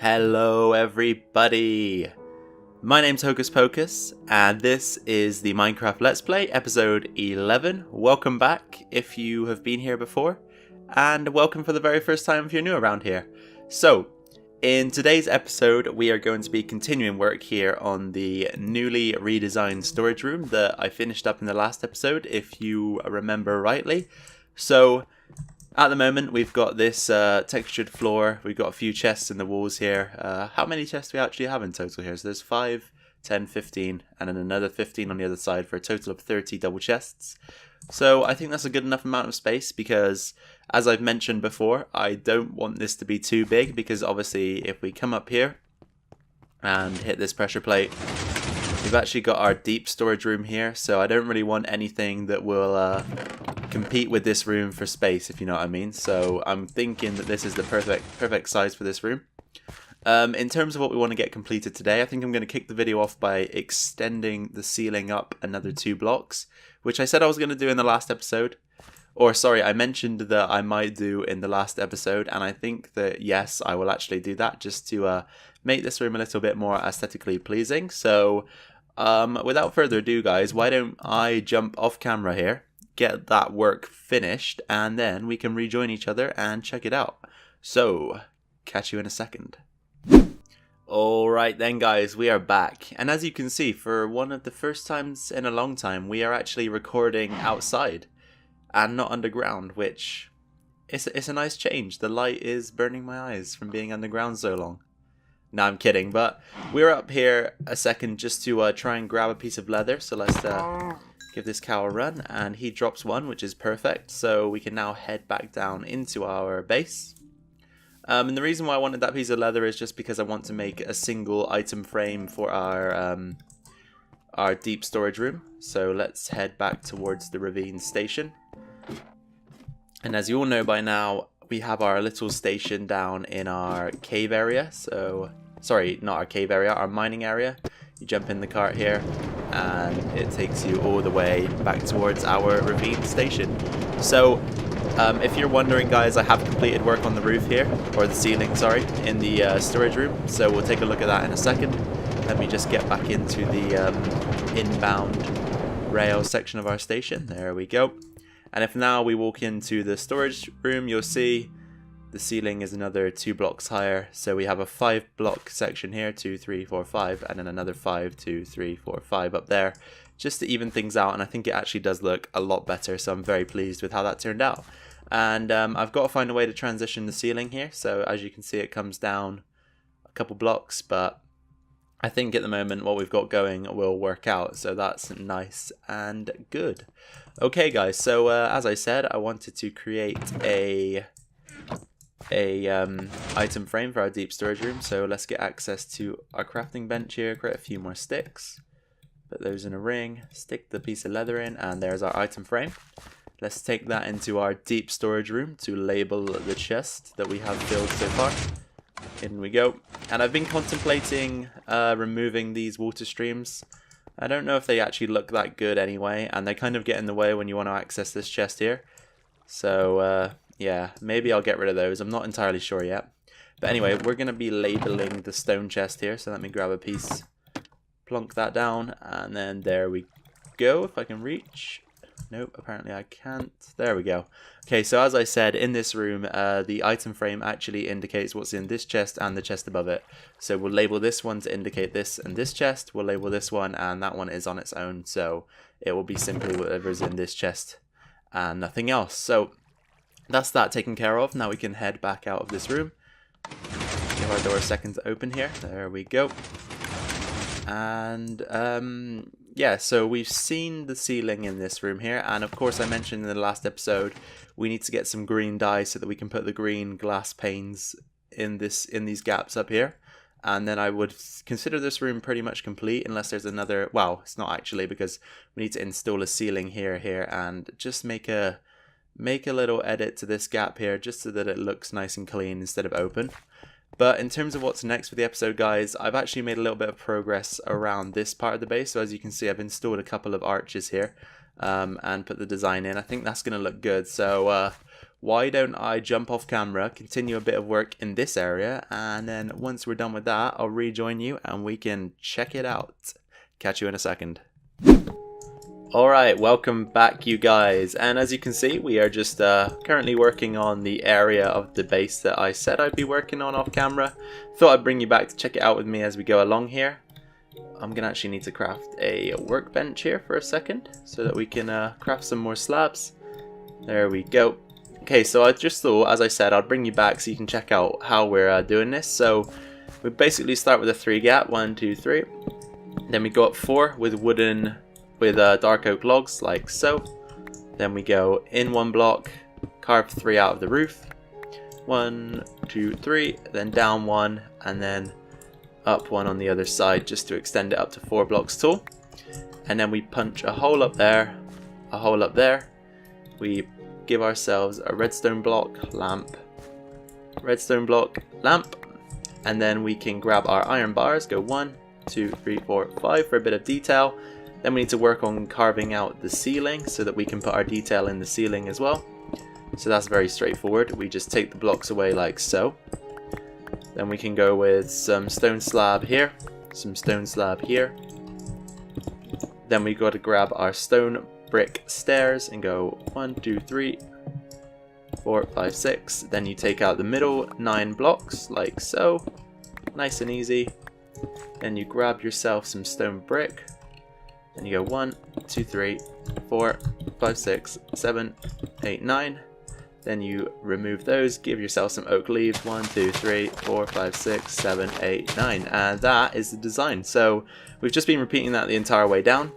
Hello everybody! My name's Hocus Pocus, and this is the Minecraft Let's Play, episode 11. Welcome back if you have been here before, and welcome for the very first time if you're new around here. So, in today's episode, we are going to be continuing work here on the newly redesigned storage room that I finished up in the last episode, if you remember rightly. So, at the moment, we've got this textured floor. We've got a few chests in the walls here. How many chests do we actually have in total here? So there's 5, 10, 15, and then another 15 on the other side for a total of 30 double chests. So I think that's a good enough amount of space because, as I've mentioned before, I don't want this to be too big because obviously if we come up here and hit this pressure plate, we've actually got our deep storage room here. So I don't really want anything that will compete with this room for space, if you know what I mean. So I'm thinking that this is the perfect size for this room. In terms of what we want to get completed today, I think I'm going to kick the video off by extending the ceiling up another 2 blocks, which I said I was going to do in the last episode. Or sorry, I mentioned that I might do in the last episode, and I think that yes, I will actually do that just to make this room a little bit more aesthetically pleasing. So without further ado, guys, why don't I jump off camera here, get that work finished, and then we can rejoin each other and check it out. So, catch you in a second. Alright then guys, we are back, and as you can see, for one of the first times in a long time, we are actually recording outside and not underground, which it's a nice change. The light is burning my eyes from being underground so long. No, I'm kidding, but we're up here a second just to try and grab a piece of leather, so let's give this cow a run, and he drops one, which is perfect, so we can now head back down into our base. And the reason why I wanted that piece of leather is just because I want to make a single item frame for our deep storage room. So let's head back towards the Ravine station. And as you all know by now, we have our little station down in our cave area. So, sorry, not our cave area, our mining area. You jump in the cart here, and it takes you all the way back towards our Ravine station. So, if you're wondering, guys, I have completed work on the roof here, or the ceiling, sorry, in the storage room. So we'll take a look at that in a second. Let me just get back into the inbound rail section of our station. There we go. And if now we walk into the storage room, you'll see the ceiling is another 2 blocks higher. So we have a 5 block section here, 2, 3, 4, 5, and then another 5, 2, 3, 4, 5 up there, just to even things out. And I think it actually does look a lot better. So I'm very pleased with how that turned out. And I've got to find a way to transition the ceiling here. So as you can see, it comes down a couple blocks, but I think at the moment what we've got going will work out. So that's nice and good. Okay guys, so as I said, I wanted to create a item frame for our deep storage room. So let's get access to our crafting bench here, create a few more sticks, put those in a ring, stick the piece of leather in, and there's our item frame. Let's take that into our deep storage room to label the chest that we have filled so far. In we go. And I've been contemplating removing these water streams. I don't know if they actually look that good anyway, and they kind of get in the way when you want to access this chest here. So yeah, maybe I'll get rid of those. I'm not entirely sure yet. But anyway, we're going to be labeling the stone chest here. So let me grab a piece, plonk that down, and then there we go, if I can reach. Nope, apparently I can't. There we go. Okay, so as I said, in this room, the item frame actually indicates what's in this chest and the chest above it. So we'll label this one to indicate this and this chest. We'll label this one, and that one is on its own. So it will be simply whatever's in this chest and nothing else. So that's that taken care of. Now we can head back out of this room. Give our door a second to open here. There we go. And yeah, so we've seen the ceiling in this room here, and of course I mentioned in the last episode we need to get some green dye so that we can put the green glass panes in these gaps up here. And then I would consider this room pretty much complete unless there's another, well, it's not actually, because we need to install a ceiling here, and just make a little edit to this gap here just so that it looks nice and clean instead of open. But in terms of what's next for the episode, guys, I've actually made a little bit of progress around this part of the base. So as you can see, I've installed a couple of arches here and put the design in. I think that's going to look good. So why don't I jump off camera, continue a bit of work in this area, and then once we're done with that, I'll rejoin you and we can check it out. Catch you in a second. Alright, welcome back you guys, and as you can see we are just currently working on the area of the base that I said I'd be working on off camera. Thought I'd bring you back to check it out with me as we go along here. I'm gonna actually need to craft a workbench here for a second so that we can craft some more slabs. There we go. Okay, so I just thought, as I said, I'd bring you back so you can check out how we're doing this. So we basically start with a 3 gap, 1, 2, 3. Then we go up 4 with wooden, with dark oak logs like so. Then we go in 1 block, carve 3 out of the roof. 1, 2, 3, then down 1, and then up 1 on the other side just to extend it up to 4 blocks tall. And then we punch a hole up there, a hole up there. We give ourselves a redstone block, lamp, redstone block, lamp, and then we can grab our iron bars, go 1, 2, 3, 4, 5 for a bit of detail. Then we need to work on carving out the ceiling so that we can put our detail in the ceiling as well. So that's very straightforward. We just take the blocks away like so. Then we can go with some stone slab here, some stone slab here. Then we got to grab our stone brick stairs and go 1, 2, 3, 4, 5, 6. Then you take out the middle 9 blocks like so. Nice and easy. Then you grab yourself some stone brick. And you go 1, 2, 3, 4, 5, 6, 7, 8, 9. Then you remove those, give yourself some oak leaves. 1, 2, 3, 4, 5, 6, 7, 8, 9. And that is the design. So we've just been repeating that the entire way down.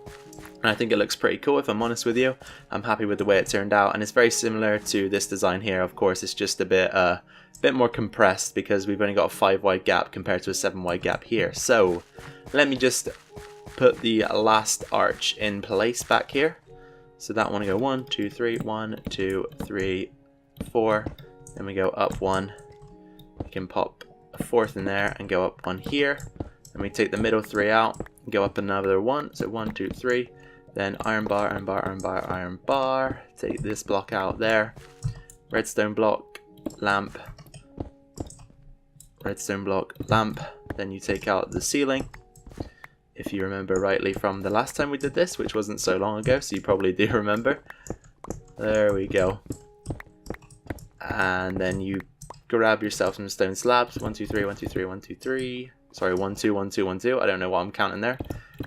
And I think it looks pretty cool, if I'm honest with you. I'm happy with the way it turned out. And it's very similar to this design here. Of course, it's just a bit more compressed because we've only got a 5 wide gap compared to a 7 wide gap here. So let me just put the last arch in place back here. So that one, go 1, 2, 3, 1, 2, 3, 4. Then we go up 1. We can pop a 4th in there and go up 1 here. And we take the middle 3 out and go up another 1. So 1, 2, 3. Then iron bar, iron bar, iron bar, iron bar. Take this block out there. Redstone block, lamp. Redstone block, lamp. Then you take out the ceiling. If you remember rightly from the last time we did this, which wasn't so long ago, so you probably do remember. There we go. And then you grab yourself some stone slabs. 1, 2, 3, 1, 2, 3, 1, 2, 3. Sorry, 1, 2, 1, 2, 1, 2. I don't know what I'm counting there.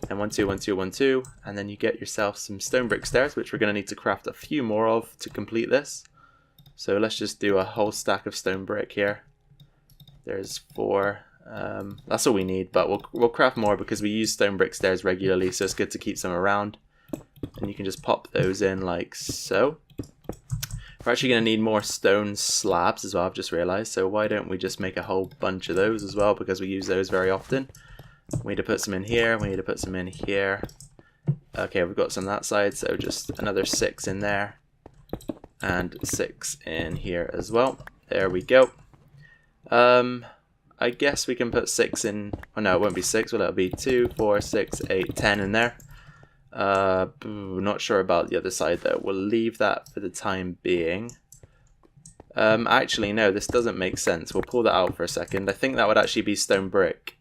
And 1, 2, 1, 2, 1, 2. And then you get yourself some stone brick stairs, which we're going to need to craft a few more of to complete this. So let's just do a whole stack of stone brick here. There's 4. That's all we need, but we'll craft more because we use stone brick stairs regularly, so it's good to keep some around. And you can just pop those in like so. We're actually going to need more stone slabs as well, I've just realized, so why don't we just make a whole bunch of those as well, because we use those very often. We need to put some in here, we need to put some in here. Okay, we've got some that side, so just another 6 in there. And 6 in here as well. There we go. I guess we can put 6 in. Oh no, it won't be 6. Well, it'll be 2, 4, 6, 8, 10 in there. Not sure about the other side though. We'll leave that for the time being. Actually, no, this doesn't make sense. We'll pull that out for a second. I think that would actually be stone brick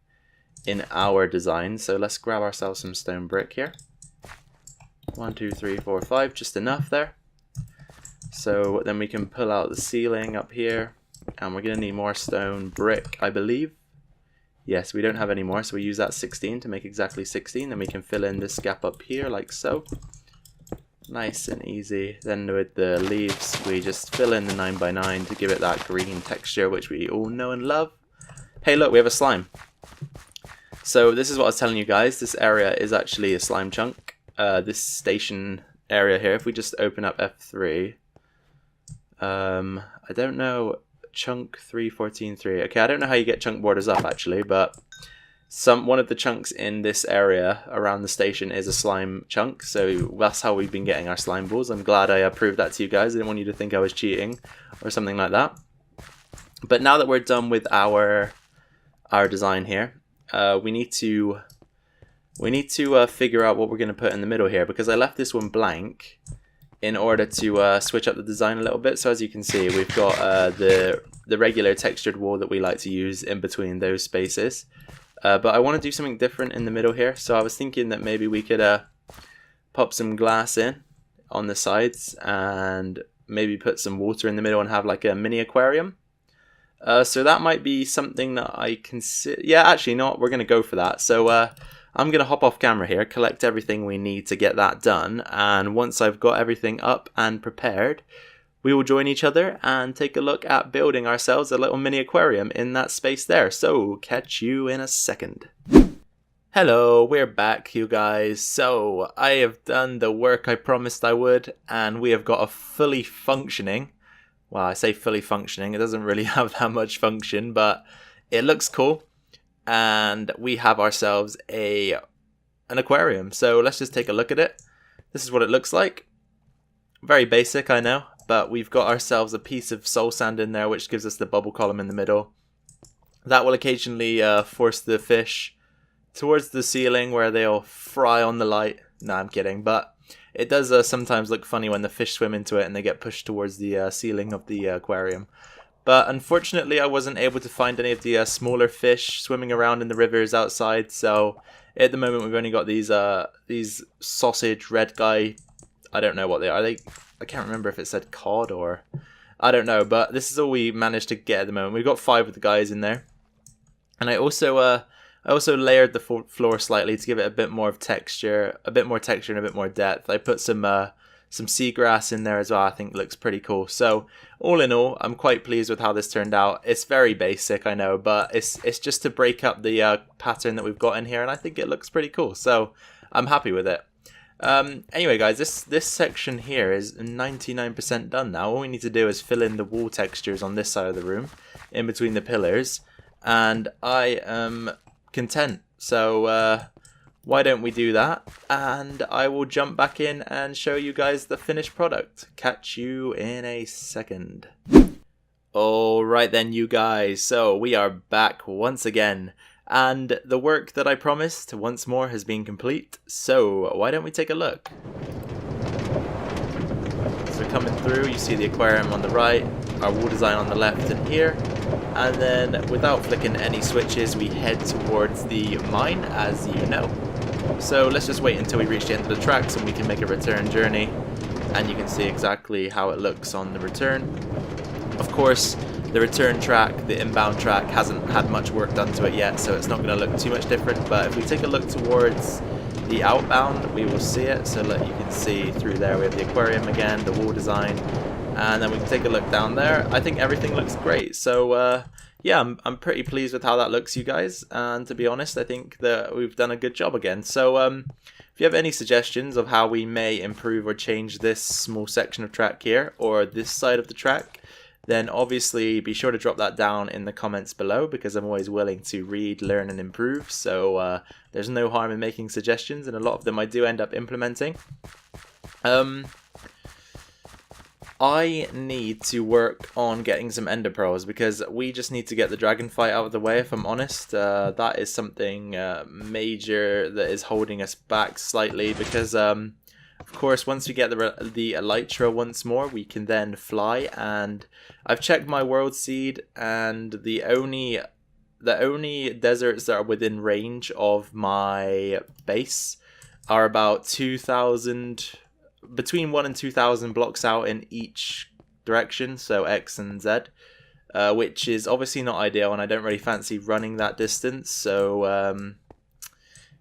in our design. So let's grab ourselves some stone brick here. 1, 2, 3, 4, 5. Just enough there. So then we can pull out the ceiling up here. And we're going to need more stone brick, I believe. Yes, we don't have any more, so we use that 16 to make exactly 16. Then we can fill in this gap up here, like so. Nice and easy. Then with the leaves, we just fill in the 9x9 to give it that green texture, which we all know and love. Hey, look, we have a slime. So this is what I was telling you guys. This area is actually a slime chunk. This station area here, if we just open up F3. I don't know... Chunk 314.3. Okay, I don't know how you get chunk borders up actually, but one of the chunks in this area around the station is a slime chunk, so that's how we've been getting our slime balls. I'm glad I proved that to you guys. I didn't want you to think I was cheating or something like that. But now that we're done with our design here, we need to figure out what we're going to put in the middle here, because I left this one blank in order to switch up the design a little bit. So as you can see, we've got the regular textured wall that we like to use in between those spaces. But I want to do something different in the middle here. So I was thinking that maybe we could pop some glass in on the sides and maybe put some water in the middle and have like a mini aquarium. So that might be something that I consider. Yeah, actually not. We're going to go for that. So I'm going to hop off camera here, collect everything we need to get that done. And once I've got everything up and prepared, we will join each other and take a look at building ourselves a little mini aquarium in that space there. So catch you in a second. Hello, we're back, you guys. So I have done the work I promised I would, and we have got a fully functioning, well, I say fully functioning, it doesn't really have that much function, but it looks cool, and we have ourselves an aquarium. So let's just take a look at it. This is what it looks like. Very basic, I know, but we've got ourselves a piece of soul sand in there, which gives us the bubble column in the middle. That will occasionally force the fish towards the ceiling where they'll fry on the light. No, I'm kidding, but it does sometimes look funny when the fish swim into it and they get pushed towards the ceiling of the aquarium. But unfortunately I wasn't able to find any of the smaller fish swimming around in the rivers outside, so at the moment we've only got these sausage red guy, I don't know what they are. I can't remember if it said cod or I don't know, but this is all we managed to get at the moment. We've got 5 of the guys in there. And I also layered the floor slightly to give it a bit more texture and a bit more depth. I put some seagrass in there as well. I think it looks pretty cool. So all in all, I'm quite pleased with how this turned out. It's very basic, I know, but it's just to break up the pattern that we've got in here, and I think it looks pretty cool. So I'm happy with it. Anyway, guys, this section here is 99% done now. All we need to do is fill in the wall textures on this side of the room, in between the pillars, and I am content. So why don't we do that, and I will jump back in and show you guys the finished product. Catch you in a second. Alright then, you guys, so we are back once again, and the work that I promised once more has been complete. So why don't we take a look. So coming through, you see the aquarium on the right, our wall design on the left and here. And then, without flicking any switches, we head towards the mine, as you know. So let's just wait until we reach the end of the tracks and we can make a return journey. And you can see exactly how it looks on the return. Of course, the return track, the inbound track, hasn't had much work done to it yet, so it's not going to look too much different. But if we take a look towards the outbound, we will see it. So you can see through there we have the aquarium again, the wall design. And then we can take a look down there. I think everything looks great. So yeah, I'm pretty pleased with how that looks, you guys. And to be honest, I think that we've done a good job again. So if you have any suggestions of how we may improve or change this small section of track here, or this side of the track, then obviously be sure to drop that down in the comments below, because I'm always willing to read, learn and improve. So there's no harm in making suggestions, and a lot of them I do end up implementing. I need to work on getting some ender pearls, because we just need to get the dragon fight out of the way, if I'm honest. That is something major that is holding us back slightly, because of course once we get the elytra once more, we can then fly. And I've checked my world seed, and the only deserts that are within range of my base are about 2,000, between 1 and 2,000 blocks out in each direction, so X and Z, which is obviously not ideal, and I don't really fancy running that distance. So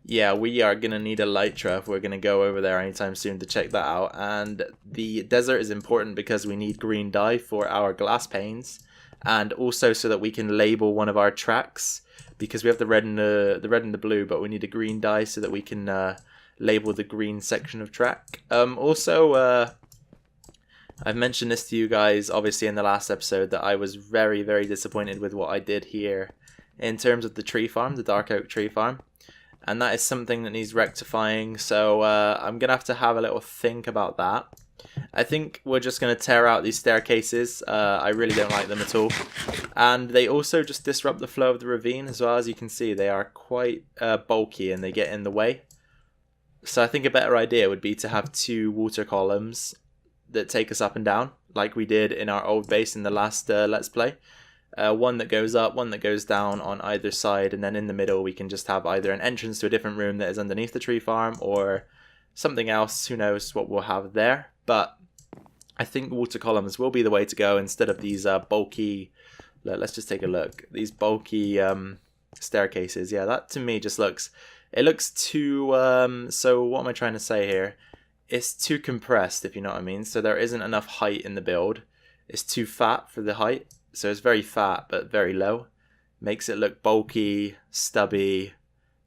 yeah, we are going to need elytra if we're going to go over there anytime soon to check that out. And the desert is important because we need green dye for our glass panes, and also so that we can label one of our tracks, because we have the red and the blue, but we need a green dye so that we can label the green section of track. Also, I've mentioned this to you guys obviously in the last episode, that I was very, very disappointed with what I did here in terms of the tree farm, the dark oak tree farm, and that is something that needs rectifying. So I'm gonna have to have a little think about that. I think we're just going to tear out these staircases. I really don't like them at all, and they also just disrupt the flow of the ravine as well. As you can see, they are quite bulky and they get in the way. So I think a better idea would be to have 2 water columns that take us up and down, like we did in our old base in the last Let's Play. One that goes up, one that goes down on either side, and then in the middle we can just have either an entrance to a different room that is underneath the tree farm, or something else. Who knows what we'll have there. But I think water columns will be the way to go instead of these bulky... Let's just take a look. These bulky staircases. Yeah, that to me just looks... It looks too... so what am I trying to say here? It's too compressed, if you know what I mean. So there isn't enough height in the build. It's too fat for the height. So it's very fat, but very low. Makes it look bulky, stubby,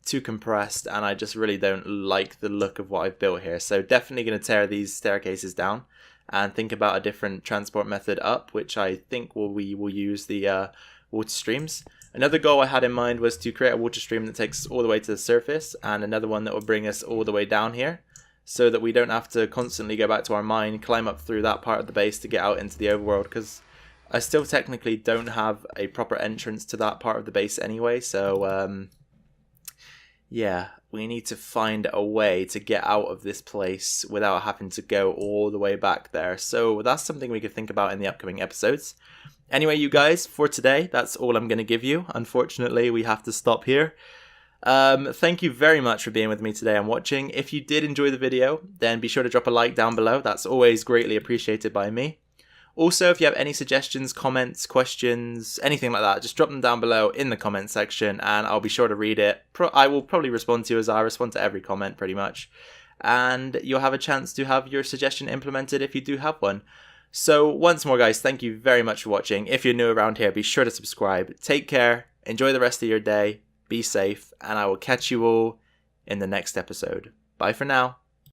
too compressed, and I just really don't like the look of what I've built here. So definitely going to tear these staircases down and think about a different transport method up, which I think we will use the water streams. Another goal I had in mind was to create a water stream that takes us all the way to the surface, and another one that will bring us all the way down here, so that we don't have to constantly go back to our mine, climb up through that part of the base to get out into the overworld, because I still technically don't have a proper entrance to that part of the base anyway. So yeah, we need to find a way to get out of this place without having to go all the way back there. So that's something we could think about in the upcoming episodes. Anyway, you guys, for today, that's all I'm going to give you. Unfortunately, we have to stop here. Thank you very much for being with me today and watching. If you did enjoy the video, then be sure to drop a like down below. That's always greatly appreciated by me. Also, if you have any suggestions, comments, questions, anything like that, just drop them down below in the comment section and I'll be sure to read it. I will probably respond to you, as I respond to every comment pretty much. And you'll have a chance to have your suggestion implemented if you do have one. So once more, guys, thank you very much for watching. If you're new around here, be sure to subscribe. Take care, enjoy the rest of your day, be safe, and I will catch you all in the next episode. Bye for now.